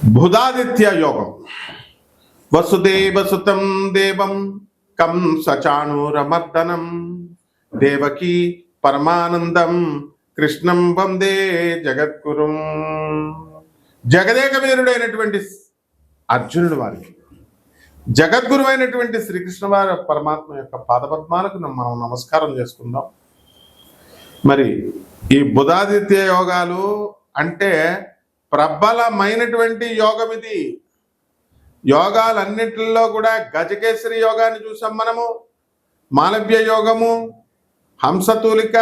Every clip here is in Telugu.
బుధాదిత్య యోగం. వసుదేవసుతం దేవం కంసచాణూరమర్దనం దేవకీ పరమానందం కృష్ణం వందే జగద్గురుం. జగదేక వీరుడైనటువంటి అర్జునుడు వారికి జగద్గురు అయినటువంటి శ్రీకృష్ణ వారి పరమాత్మ యొక్క పాదపద్మాలకు మనం నమస్కారం చేసుకుందాం. మరి ఈ బుధాదిత్య యోగాలు అంటే ప్రబలమైనటువంటి యోగం ఇది. యోగాలన్నింటిలో కూడా గజకేసరి యోగాన్ని చూసాం మనము, మాలవ్య యోగము, హంసతూలిక,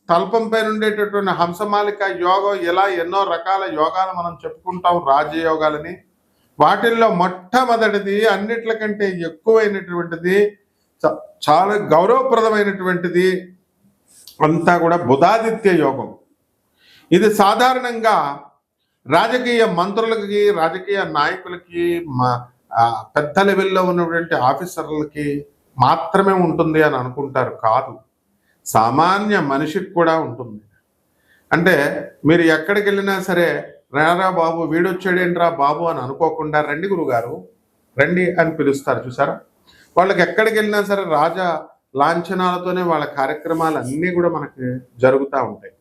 తల్పం పైన ఉండేటటువంటి హంసమాలిక యోగం, ఇలా ఎన్నో రకాల యోగాలు మనం చెప్పుకుంటాం రాజయోగాలని. వాటిల్లో మొట్టమొదటిది, అన్నిట్లకంటే ఎక్కువైనటువంటిది, చాలా గౌరవప్రదమైనటువంటిది అంతా కూడా బుధాదిత్య యోగం. ఇది సాధారణంగా రాజకీయ మంత్రులకి, రాజకీయ నాయకులకి, పెద్ద లెవెల్లో ఉన్నటువంటి ఆఫీసర్లకి మాత్రమే ఉంటుంది అని అనుకుంటారు. కాదు, సామాన్య మనిషికి కూడా ఉంటుంది. అంటే మీరు ఎక్కడికి వెళ్ళినా సరే, రారా బాబు, వీడొచ్చాడేంట్రా బాబు అని అనుకోకుండా రండి గురుగారు రండి అని పిలుస్తారు. చూసారా, వాళ్ళకి ఎక్కడికి వెళ్ళినా సరే రాజ లాంఛనాలతోనే వాళ్ళ కార్యక్రమాలు అన్నీ కూడా మనకి జరుగుతూ ఉంటాయి.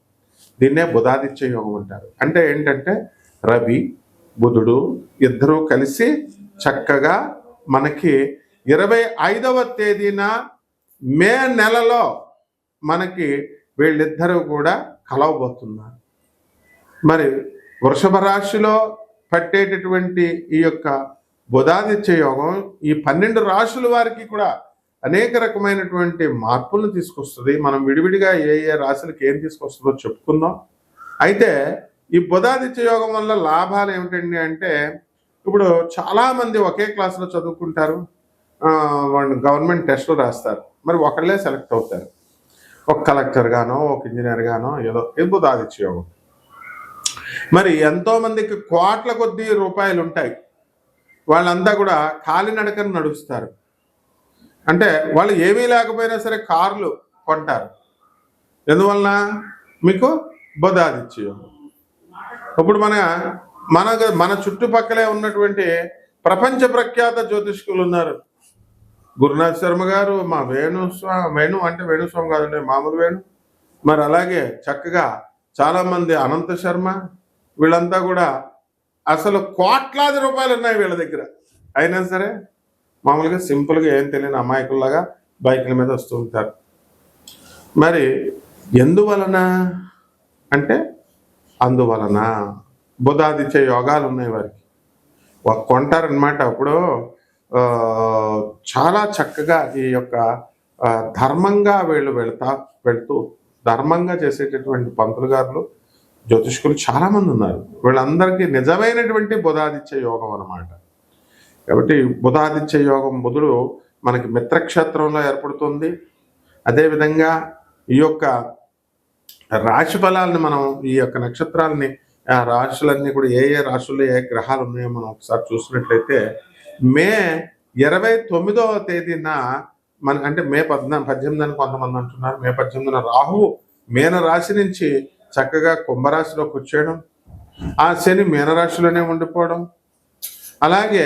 దీన్నే బుధాదిత్య యోగం అంటారు. అంటే ఏంటంటే రవి బుధుడు ఇద్దరూ కలిసి చక్కగా మనకి 25వ తేదీన మే నెలలో మనకి వీళ్ళిద్దరూ కూడా కలవబోతున్నారు. మరి వృషభ రాశిలో పట్టేటటువంటి ఈ యొక్క బుధాదిత్య యోగం ఈ 12 రాశుల వారికి కూడా అనేక రకమైనటువంటి మార్పులను తీసుకొస్తుంది. మనం విడివిడిగా ఏ ఏ రాశులకు ఏం తీసుకొస్తుందో చెప్పుకుందాం. అయితే ఈ బుధాదిత్య యోగం వల్ల లాభాలు ఏమిటండి అంటే, ఇప్పుడు చాలామంది ఒకే క్లాసులో చదువుకుంటారు, వాళ్ళు గవర్నమెంట్ టెస్టులు రాస్తారు, మరి ఒకళ్ళే సెలెక్ట్ అవుతారు. ఒక కలెక్టర్ గానో, ఒక ఇంజనీర్ గానో, ఏదో. ఇది బుధాదిత్య యోగం. మరి ఎంతోమందికి కోట్ల కొద్ది రూపాయలు ఉంటాయి, వాళ్ళంతా కూడా కాలినడకను నడుస్తారు. అంటే వాళ్ళు ఏమీ లేకపోయినా సరే కార్లు కొంటారు. ఎందువలన? మీకు బుధాదిత్య యోగం. ఇప్పుడు మన చుట్టుపక్కలే ఉన్నటువంటి ప్రపంచ ప్రఖ్యాత జ్యోతిష్కులు ఉన్నారు. గురునాథ్ శర్మ గారు, మా వేణు అంటే వేణుస్వామి కాదండి, మామూలు వేణు. మరి అలాగే చక్కగా చాలామంది, అనంత శర్మ, వీళ్ళంతా కూడా అసలు కోట్లాది రూపాయలు ఉన్నాయి వీళ్ళ దగ్గర. అయినా సరే మామూలుగా సింపుల్గా ఏం తెలియని అమాయకుల్లాగా బైకుల మీద వస్తూ ఉంటారు. మరి ఎందువలన అంటే, అందువలన బుధాదిత్య యోగాలు ఉన్నాయి వారికి. కొంటారనమాట. అప్పుడు చాలా చక్కగా ఈ యొక్క ధర్మంగా వీళ్ళు వెళ్తూ ధర్మంగా చేసేటటువంటి పంతులు గారులు, జ్యోతిష్కులు చాలామంది ఉన్నారు. వీళ్ళందరికీ నిజమైనటువంటి బుధాదిత్య యోగం అన్నమాట. కాబట్టి బుధాదిత్య యోగం, బుధుడు మనకి మిత్రక్షేత్రంలో ఏర్పడుతుంది. అదేవిధంగా ఈ యొక్క రాశి ఫలాలను మనం, ఈ యొక్క నక్షత్రాలని, ఆ రాశులన్నీ కూడా ఏ ఏ రాశుల్లో ఏ గ్రహాలు ఉన్నాయో మనం ఒకసారి చూసినట్లయితే, మే 29వ తేదీన అంటే మే 18 అని కొంతమంది అంటున్నారు, మే 18న రాహువు మీన రాశి నుంచి చక్కగా కుంభరాశిలోకి వచ్చేయడం, ఆ శని మీనరాశిలోనే ఉండిపోవడం, అలాగే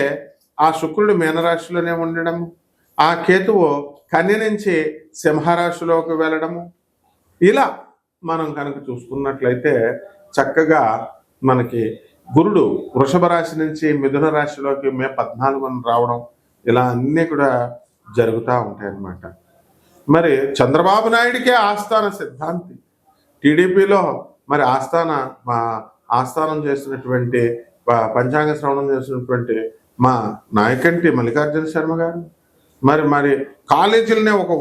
ఆ శుక్రుడు మీనరాశిలోనే ఉండడం, ఆ కేతువు కన్య నుంచి సింహరాశిలోకి వెళ్ళడము. ఇలా మనం కనుక చూసుకున్నట్లయితే చక్కగా మనకి గురుడు వృషభ రాశి నుంచి మిథున రాశిలోకి మే 14న రావడం, ఇలా అన్నీ కూడా జరుగుతూ ఉంటాయి అన్నమాట. మరి చంద్రబాబు నాయుడికే ఆస్థాన సిద్ధాంతి, టీడీపీలో మరి ఆస్థానం చేసినటువంటి, పంచాంగ శ్రవణం చేసినటువంటి మా నాయకంటి మల్లికార్జున శర్మ గారు, మరి కాలేజీలనే ఒక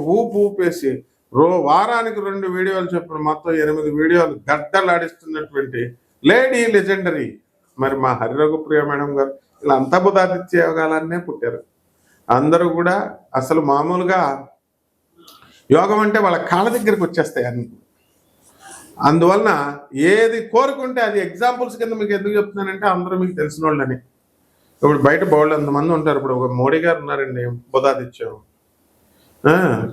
ఊపేసి వారానికి 2 వీడియోలు చెప్పిన మొత్తం 8 వీడియోలు గడ్డలాడిస్తున్నటువంటి లేడీ లెజెండరీ మరి మా హరిరఘుప్రియ మేడం గారు, ఇలా అంతా బుధాదిత్య యోగాలనే పుట్టారు. అందరూ కూడా అసలు మామూలుగా యోగం అంటే వాళ్ళ కాళ్ళ దగ్గరికి వచ్చేస్తాయి అన్ని. అందువలన ఏది కోరుకుంటే అది, ఎగ్జాంపుల్స్ కింద మీకు ఎందుకు చెప్తున్నానంటే, అందరూ మీకు తెలిసిన వాళ్ళని. ఇప్పుడు బయట బోల్డ్ అంతమంది ఉంటారు. ఇప్పుడు ఒక మోడీ గారు ఉన్నారండి, బుధాదిత్యం.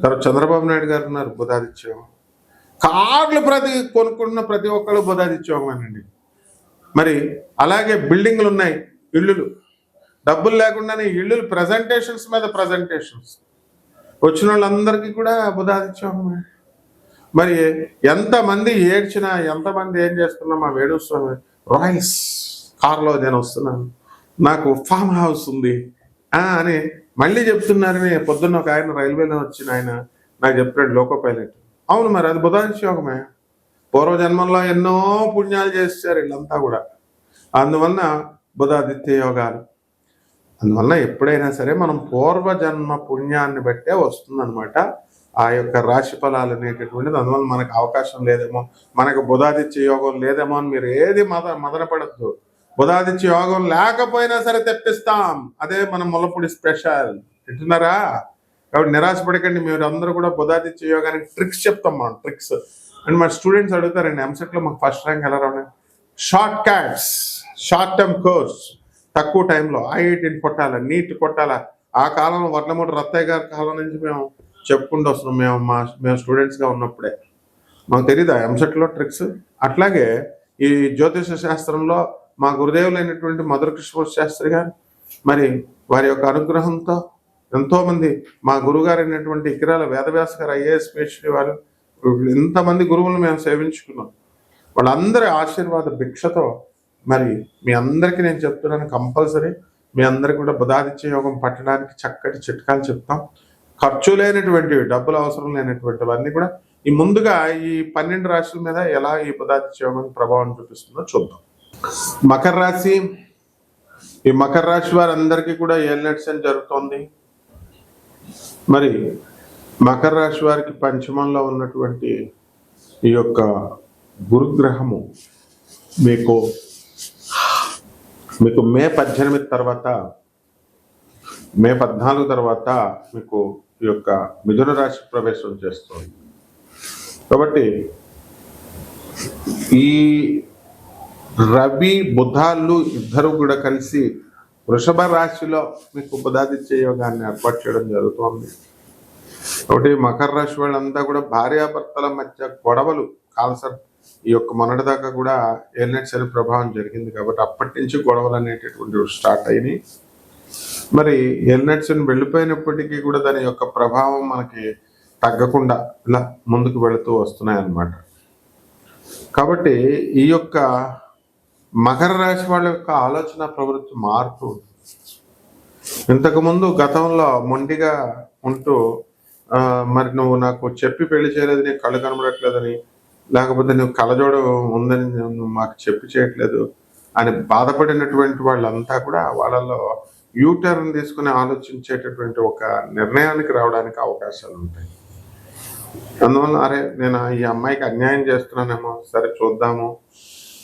తర్వాత చంద్రబాబు నాయుడు గారు ఉన్నారు, బుధాదిత్యం. కార్లు కొనుక్కుంటున్న ప్రతి ఒక్కళ్ళు బుధాదిత్యోగమేనండి. మరి అలాగే బిల్డింగ్లు ఉన్నాయి, ఇళ్ళు, డబ్బులు లేకుండానే ఇళ్ళు, ప్రజెంటేషన్స్ మీద ప్రజెంటేషన్స్. వచ్చిన వాళ్ళందరికీ కూడా బుధాదిత్య యోగమే. మరి ఎంతమంది ఏడ్చినా, ఎంతమంది ఏం చేస్తున్నా, మా వేణుస్వామి రాయల్స్ కార్లో నేను వస్తున్నాను, నాకు ఫామ్ హౌస్ ఉంది అని మళ్ళీ చెప్తున్నారని పొద్దున్న ఒక ఆయన రైల్వేలో వచ్చిన ఆయన నాకు చెప్పాడు, లోకో పైలట్. అవును, మరి అది బుధాదిత్య యోగమే. పూర్వజన్మంలో ఎన్నో పుణ్యాలు చేశారు వీళ్ళంతా కూడా, అందువల్ల బుధాదిత్య యోగాలు. అందువల్ల ఎప్పుడైనా సరే మనం పూర్వజన్మ పుణ్యాన్ని బట్టే వస్తుందన్నమాట ఆ యొక్క రాశి ఫలాలు అనేటటువంటిది. అందువల్ల మనకు అవకాశం లేదేమో, మనకు బుధాదిత్య యోగం లేదేమో అని మీరు ఏది మదనపడద్దు. బుధాదిత్య యోగం లేకపోయినా సరే తెప్పిస్తాం, అదే మన ముల్లపూడి స్పెషల్. వింటున్నారా? కాబట్టి నిరాశపడకండి. మీరు అందరూ కూడా బుధాదిత్య యోగానికి ట్రిక్స్ చెప్తాం మనం, ట్రిక్స్. అండ్ మా స్టూడెంట్స్ అడుగుతారండి, ఎంసెట్లో మాకు ఫస్ట్ ర్యాంక్ ఎలా రావాలి? Short cuts, short term course, తక్కువ టైంలో ఐఐటీని కొట్టాలా, నీట్ కొట్టాలా. ఆ కాలంలో వర్లమూడి రత్తయ్య గారి కాలం నుంచి మేము చెప్పుకుంటూ వస్తున్నాం. మేము స్టూడెంట్స్గా ఉన్నప్పుడే మాకు తెలియదు ఆ ఎంసెట్లో ట్రిక్స్. అట్లాగే ఈ జ్యోతిష శాస్త్రంలో మా గురుదేవులైనటువంటి మధుర కృష్ణమూర్తి శాస్త్రి గారు, మరి వారి యొక్క అనుగ్రహంతో ఎంతోమంది, మా గురుగారు అయినటువంటి ఇకిరాల వేదవ్యాస గారు ఐఏఎస్ పిహెచ్డి వారు, ఇంతమంది గురువులను మేము సేవించుకున్నాం. వాళ్ళందరి ఆశీర్వాద భిక్షతో మరి మీ అందరికీ నేను చెప్తున్నాను, కంపల్సరీ మీ అందరికీ కూడా బుధాదిత్య యోగం పట్టడానికి చక్కటి చిట్కాలు చెప్తాం. ఖర్చు లేనటువంటివి, డబ్బులు అవసరం లేనటువంటివన్నీ కూడా ఈ ముందుగా ఈ 12 రాశుల మీద ఎలా ఈ బుధాదిత్య యోగం ప్రభావం చూపిస్తుందో చూద్దాం. మకర రాశి, ఈ మకర రాశి వారందరికీ కూడా ఏలినట్స్ అని జరుగుతోంది. మరి మకర రాశి వారికి పంచమంలో ఉన్నటువంటి ఈ యొక్క గురుగ్రహము మీకు మే 18 తర్వాత, మే 14 తర్వాత మీకు ఈ యొక్క మిథున రాశి ప్రవేశం చేస్తుంది. కాబట్టి ఈ రవి బుధాలు ఇద్దరు కూడా కలిసి వృషభ రాశిలో మీకు బుధాదిత్య యోగాన్ని ఏర్పాటు చేయడం జరుగుతోంది. కాబట్టి మకర రాశి వాళ్ళంతా కూడా భార్యాభర్తల మధ్య గొడవలు కాల్సర్ ఈ యొక్క మొన్నటిదాకా కూడా ఏలినట్స్ అనే ప్రభావం జరిగింది. కాబట్టి అప్పటి నుంచి గొడవలు అనేటటువంటివి స్టార్ట్ అయినాయి. మరి ఏలినట్స్ వెళ్ళిపోయినప్పటికీ కూడా దాని యొక్క ప్రభావం మనకి తగ్గకుండా ఇలా ముందుకు వెళుతూ వస్తున్నాయి అన్నమాట. కాబట్టి ఈ యొక్క మకర రాశి వాళ్ళ యొక్క ఆలోచన ప్రవృత్తి మారుతూ ఉంటుంది. ఇంతకుముందు గతంలో మొండిగా ఉంటూ మరి నువ్వు నాకు చెప్పి పెళ్లి చేయలేదు, నీకు కళ్ళు కనబడట్లేదని, లేకపోతే నువ్వు కళ్ళజోడు ఉందని నువ్వు మాకు చెప్పి చేయట్లేదు అని బాధపడినటువంటి వాళ్ళంతా కూడా వాళ్ళలో యూటర్న్ తీసుకుని ఆలోచించేటటువంటి ఒక నిర్ణయానికి రావడానికి అవకాశాలు ఉంటాయి. అందువల్ల అరే నేను ఈ అమ్మాయికి అన్యాయం చేస్తున్నానేమో, సరే చూద్దాము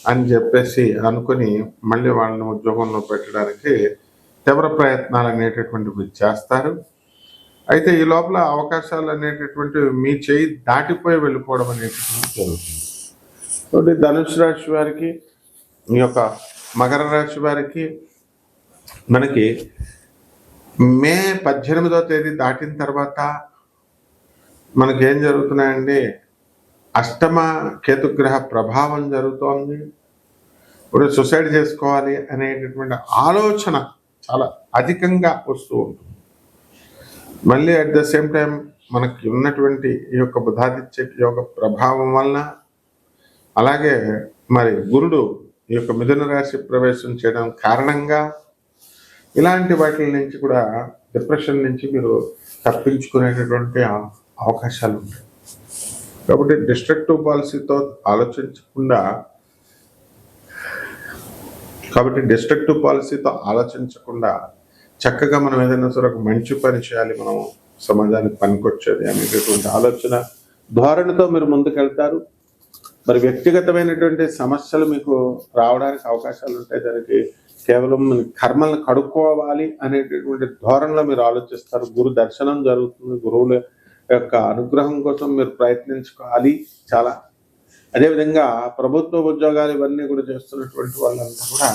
అని చెప్పేసి అనుకుని మళ్ళీ వాళ్ళని ఉద్యోగంలో పెట్టడానికి తీవ్ర ప్రయత్నాలు అనేటటువంటివి చేస్తారు. అయితే ఈ లోపల అవకాశాలు అనేటటువంటివి మీ చేయి దాటిపోయి వెళ్ళిపోవడం అనేటటువంటి జరుగుతుంది. కాబట్టి ధనుసు రాశి వారికి, ఈ యొక్క మకర రాశి వారికి మనకి మే 18వ తేదీ దాటిన తర్వాత మనకేం జరుగుతున్నాయండి, అష్టమ కేతుగ్రహ ప్రభావం జరుగుతోంది. ఇప్పుడు సూసైడ్ చేసుకోవాలి అనేటటువంటి ఆలోచన చాలా అధికంగా వస్తూ ఉంటుంది. మళ్ళీ అట్ ద సేమ్ టైం మనకి ఉన్నటువంటి ఈ యొక్క బుధాదిత్య యోగ ప్రభావం వలన, అలాగే మరి గురుడు ఈ యొక్క మిథున రాశి ప్రవేశం చేయడం కారణంగా ఇలాంటి వాటి నుంచి కూడా, డిప్రెషన్ నుంచి మీరు తప్పించుకునేటటువంటి అవకాశాలు ఉంటాయి. కాబట్టి డిస్ట్రక్టివ్ పాలసీతో ఆలోచించకుండా చక్కగా మనం ఏదైనా సరే ఒక మంచి పని చేయాలి, మనం సమాజానికి పనికొచ్చేది అనేటటువంటి ఆలోచన ధోరణితో మీరు ముందుకెళ్తారు. మరి వ్యక్తిగతమైనటువంటి సమస్యలు మీకు రావడానికి అవకాశాలు ఉంటాయి. దానికి కేవలం కర్మలను కడుక్కోవాలి అనేటటువంటి ధోరణిలో మీరు ఆలోచిస్తారు. గురు దర్శనం జరుగుతుంది, గురువుల యొక్క అనుగ్రహం కోసం మీరు ప్రయత్నించుకోవాలి చాలా. అదేవిధంగా ప్రభుత్వ ఉద్యోగాలు ఇవన్నీ కూడా చేస్తున్నటువంటి వాళ్ళంతా కూడా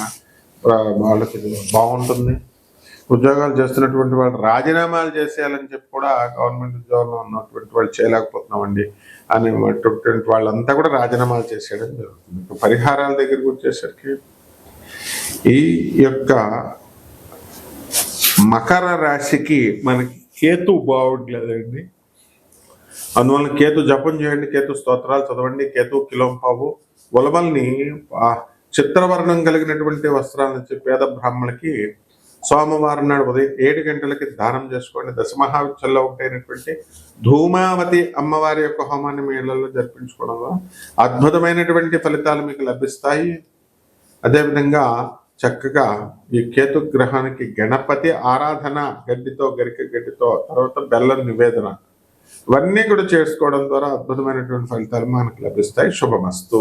వాళ్ళకి బాగుంటుంది. ఉద్యోగాలు చేస్తున్నటువంటి వాళ్ళు రాజీనామాలు చేసేయాలని చెప్పి కూడా గవర్నమెంట్ ఉద్యోగంలో ఉన్నటువంటి వాళ్ళు చేయలేకపోతున్నామండి అనేటువంటి వాళ్ళంతా కూడా రాజీనామాలు చేసేయడం జరుగుతుంది. పరిహారాల దగ్గరికి వచ్చేసరికి ఈ యొక్క మకర రాశికి మనకి కేతు బాగుండలేదండి. అందువలన కేతు జపం చేయండి, కేతు స్తోత్రాలు చదవండి, కేతు కిలోంపావు ఉలవల్ని చిత్రవర్ణం కలిగినటువంటి వస్త్రాలను ఇచ్చి పేద బ్రాహ్మణులకి సోమవారం నాడు ఉదయం 7 గంటలకి దానం చేసుకోండి. దశమహావిద్యల్లో ఒకటైనటువంటి ధూమావతి అమ్మవారి యొక్క హోమాన్ని మీ ఇళ్లలో జరిపించుకోవడం వల్ల అద్భుతమైనటువంటి ఫలితాలు మీకు లభిస్తాయి. అదేవిధంగా చక్కగా ఈ కేతు గ్రహానికి గణపతి ఆరాధన, గడ్డితో, గరిక గడ్డితో, తర్వాత బెల్లం నివేదన, ఇవన్నీ కూడా చేసుకోవడం ద్వారా అద్భుతమైనటువంటి ఫలితాలు మనకు లభిస్తాయి. శుభమస్తు.